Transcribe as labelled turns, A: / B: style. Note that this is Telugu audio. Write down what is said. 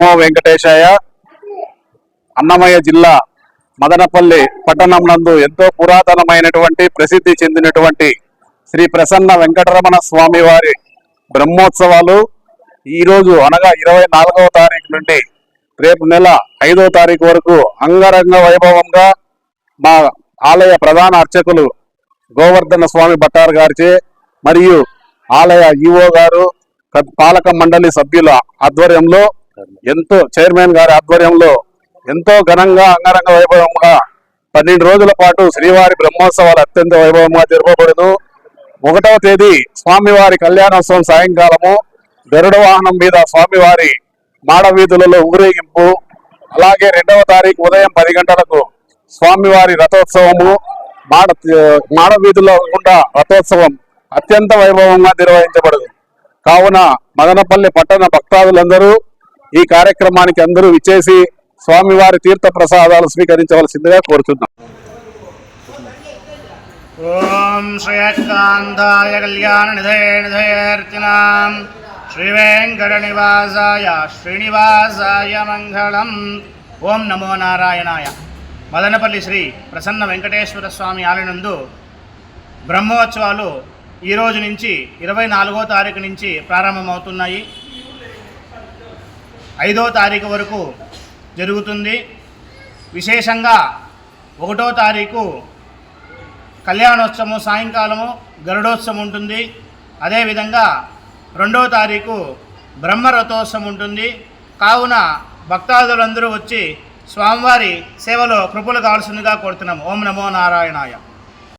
A: నమో వెంకటేశాయ. అన్నమయ్య జిల్లా మదనపల్లి పట్టణం నందు ఎంతో పురాతనమైనటువంటి ప్రసిద్ధి చెందినటువంటి శ్రీ ప్రసన్న వెంకటరమణ స్వామి వారి బ్రహ్మోత్సవాలు ఈరోజు అనగా 24వ తారీఖు నుండి రేపు నెల 5వ తారీఖు వరకు అంగరంగ వైభవంగా మా ఆలయ ప్రధాన అర్చకులు గోవర్ధన స్వామి భట్టార్ గారిచే మరియు ఆలయ ఈవో గారు పాలక మండలి సభ్యుల ఆధ్వర్యంలో చైర్మన్ గారి ఆధ్వర్యంలో ఎంతో ఘనంగా అంగరంగ వైభవంగా 12 రోజుల పాటు శ్రీవారి బ్రహ్మోత్సవాలు అత్యంత వైభవంగా జరపబడును. 1వ తేదీ స్వామివారి కళ్యాణోత్సవం సాయంకాలము గరుడ వాహనం మీద స్వామివారి మాడవీధులలో ఊరేగింపు, అలాగే 2వ తారీఖు ఉదయం 10 గంటలకు స్వామివారి రథోత్సవము మాడవీధుల్లో గుండా రథోత్సవం అత్యంత వైభవంగా నిర్వహించబడదు. కావున మదనపల్లి పట్టణ భక్తాదులందరూ ఈ కార్యక్రమానికి అందరూ విచ్చేసి స్వామివారి తీర్థ ప్రసాదాలు స్వీకరించవలసిందిగా కోరుతున్నాం.
B: ఓం శ్రీకాంతాయ కళ్యాణ నిధేర్తినాం శ్రీ వెంకట నివాసాయ శ్రీనివాసాయ మంగళం. ఓం నమో నారాయణాయ. మదనపల్లి శ్రీ ప్రసన్న వెంకటేశ్వర స్వామి ఆలయందు బ్రహ్మోత్సవాలు ఈ రోజు నుంచి 24వ తారీఖు నుంచి ప్రారంభమవుతున్నాయి. 5వ తారీఖు వరకు జరుగుతుంది. విశేషంగా 1వ తారీఖు కళ్యాణోత్సవం సాయంకాలము గరుడోత్సవం ఉంటుంది. అదేవిధంగా 2వ తారీఖు బ్రహ్మరథోత్సవం ఉంటుంది. కావున భక్తాదులందరూ వచ్చి స్వామివారి సేవలో కృపలు కావాల్సిందిగా కోరుతున్నాము. ఓం నమో నారాయణాయ.